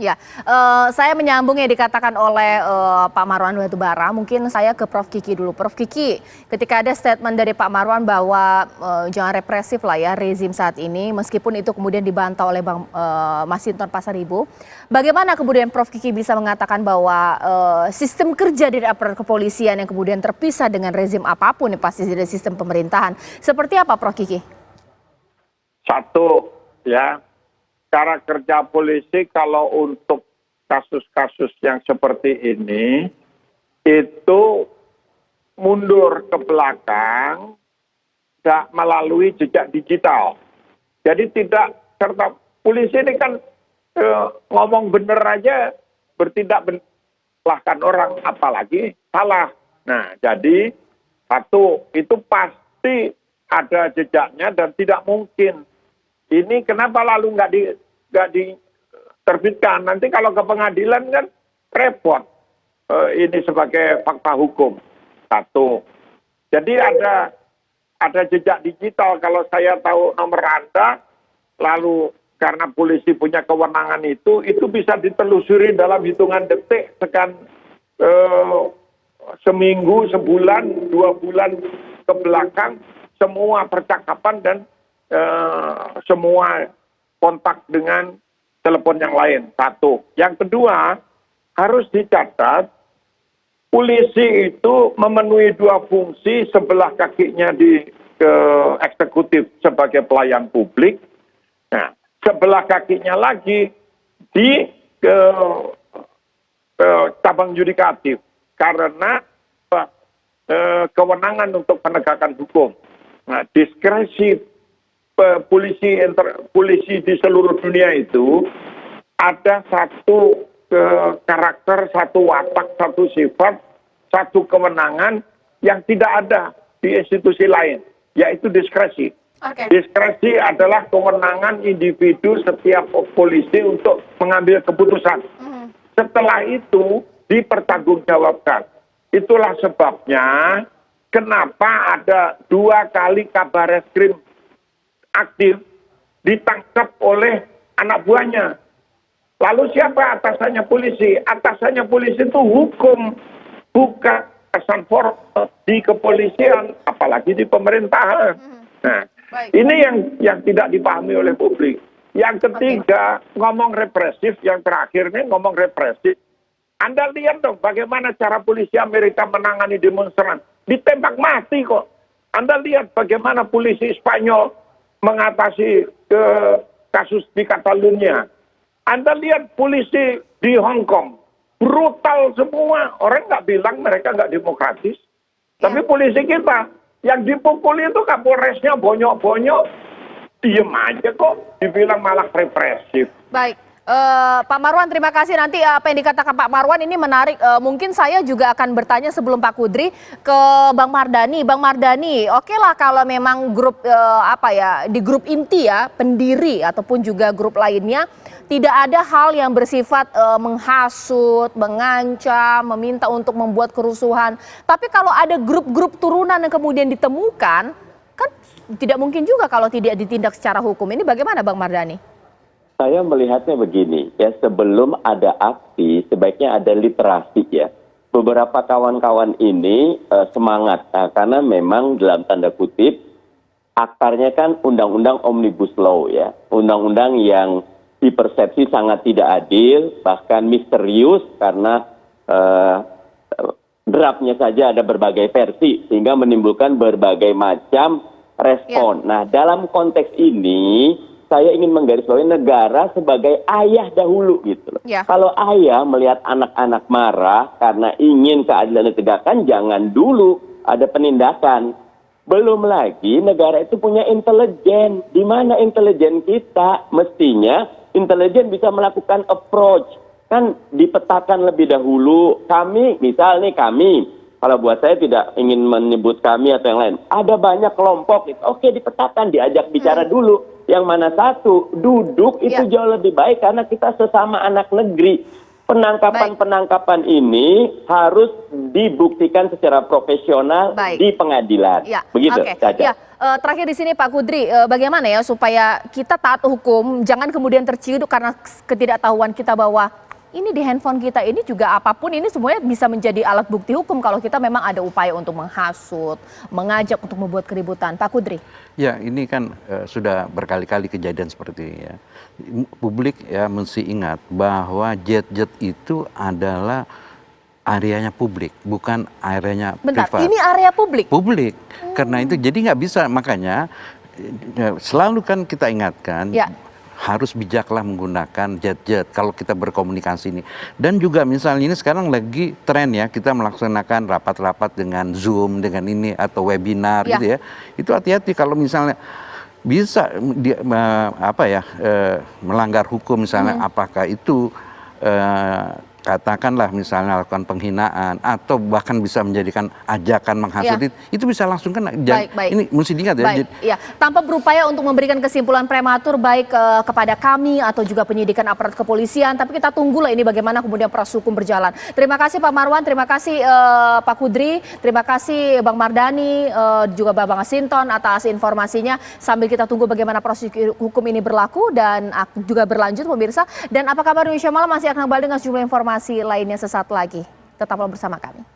Ya, saya menyambung yang dikatakan oleh Pak Marwan Batubara. Mungkin saya ke Prof Kiki dulu. Prof Kiki, ketika ada statement dari Pak Marwan bahwa jangan represif lah ya rezim saat ini, meskipun itu kemudian dibantah oleh Bang Masinton Pasaribu. Bagaimana kemudian Prof Kiki bisa mengatakan bahwa sistem kerja dari aparat kepolisian yang kemudian terpisah dengan rezim apapun, yang pasti dari sistem pemerintahan. Seperti apa Prof Kiki? Satu, ya. Cara kerja polisi kalau untuk kasus-kasus yang seperti ini, itu mundur ke belakang, tidak melalui jejak digital. Jadi tidak, serta polisi ini kan ngomong bener aja, bertindak belakang orang, apalagi salah. Nah, jadi satu, itu pasti ada jejaknya dan tidak mungkin. Ini kenapa lalu nggak diterbitkan? Nanti kalau ke pengadilan kan repot. Ini sebagai fakta hukum. Satu. Jadi ada jejak digital. Kalau saya tahu nomor Anda, lalu karena polisi punya kewenangan itu bisa ditelusuri dalam hitungan detik, sekian seminggu, sebulan, 2 bulan ke belakang, semua percakapan dan semua kontak dengan telepon yang lain. Satu. Yang kedua, harus dicatat, polisi itu memenuhi 2 fungsi, sebelah kakinya di eksekutif sebagai pelayan publik, nah, sebelah kakinya lagi di cabang yudikatif, karena kewenangan untuk penegakan hukum. Nah, diskresi polisi di seluruh dunia itu ada satu karakter, satu watak, satu sifat, satu kewenangan yang tidak ada di institusi lain, yaitu diskresi. Okay. Diskresi adalah kewenangan individu setiap polisi untuk mengambil keputusan. Setelah itu dipertanggungjawabkan. Itulah sebabnya kenapa ada 2 kali Kabar Reskrim aktif ditangkap oleh anak buahnya. Lalu siapa atasannya polisi? Atasannya polisi itu hukum, bukan atasan formal di kepolisian, apalagi di pemerintahan. Nah, ini yang tidak dipahami oleh publik. Yang ketiga, ngomong represif, yang terakhir ini ngomong represif. Anda lihat dong bagaimana cara polisi Amerika menangani demonstran. Ditembak mati kok. Anda lihat bagaimana polisi Spanyol mengatasi kasus di Catalunya. Anda lihat polisi di Hong Kong, brutal semua. Orang nggak bilang mereka nggak demokratis. Tapi polisi kita, yang dipukul itu Kapolresnya bonyok-bonyok, diem aja kok, dibilang malah represif. Baik. Pak Marwan, terima kasih. Nanti apa yang dikatakan Pak Marwan ini menarik. Mungkin saya juga akan bertanya sebelum Pak Kudri ke Bang Mardhani. Bang Mardhani, oke lah kalau memang grup di grup inti ya, pendiri ataupun juga grup lainnya tidak ada hal yang bersifat menghasut, mengancam, meminta untuk membuat kerusuhan. Tapi kalau ada grup-grup turunan yang kemudian ditemukan, kan tidak mungkin juga kalau tidak ditindak secara hukum. Ini bagaimana Bang Mardhani? Saya melihatnya begini, ya, sebelum ada aksi sebaiknya ada literasi, ya. Beberapa kawan-kawan ini semangat, karena memang dalam tanda kutip akarnya kan undang-undang Omnibus Law, ya, undang-undang yang dipersepsi sangat tidak adil, bahkan misterius karena draftnya saja ada berbagai versi sehingga menimbulkan berbagai macam respon. Nah, dalam konteks ini saya ingin menggarisbawahi negara sebagai ayah dahulu gitu loh. Kalau ayah melihat anak-anak marah karena ingin keadilan ditegakkan, jangan dulu ada penindakan. Belum lagi negara itu punya intelijen. Di mana intelijen kita? Mestinya intelijen bisa melakukan approach. Kan dipetakan lebih dahulu. Kami, misal nih kami, kalau buat saya tidak ingin menyebut kami atau yang lain. Ada banyak kelompok, oke dipetakan, diajak bicara dulu. Yang mana satu, duduk itu jauh lebih baik karena kita sesama anak negeri. penangkapan-penangkapan ini harus dibuktikan secara profesional Baik. di pengadilan. Ya, Begitu, oke. Caca. Ya, terakhir di sini Pak Kudri, bagaimana ya supaya kita taat hukum, jangan kemudian terciduk karena ketidaktahuan kita bahwa ini di handphone kita ini juga apapun ini semuanya bisa menjadi alat bukti hukum kalau kita memang ada upaya untuk menghasut, mengajak untuk membuat keributan. Pak Kudri. Ya, ini kan sudah berkali-kali kejadian seperti ini ya. Publik ya mesti ingat bahwa jet-jet itu adalah areanya publik, bukan areanya Bentar, privat. ini area publik? Publik. Karena itu jadi nggak bisa, makanya selalu kan kita ingatkan. Ya. Harus bijaklah menggunakan jet-jet kalau kita berkomunikasi ini. Dan juga misalnya ini sekarang lagi tren ya, kita melaksanakan rapat-rapat dengan Zoom, dengan ini atau webinar Ya. gitu ya. Itu hati-hati kalau misalnya bisa melanggar hukum misalnya, apakah itu katakanlah misalnya melakukan penghinaan atau bahkan bisa menjadikan ajakan menghasut, itu bisa langsung kena. Baik. Ini mesti diingat ya. Baik, ya. Tanpa berupaya untuk memberikan kesimpulan prematur baik kepada kami atau juga penyidikan aparat kepolisian, tapi kita tunggulah ini bagaimana kemudian proses hukum berjalan. Terima kasih Pak Marwan, terima kasih Pak Kudri, terima kasih Bang Mardhani, juga Bang Masinton atas informasinya. Sambil kita tunggu bagaimana proses hukum ini berlaku dan juga berlanjut pemirsa. Dan apa kabar Indonesia Malam masih akan kembali dengan sejumlah informasi lainnya sesaat lagi. Tetaplah bersama kami.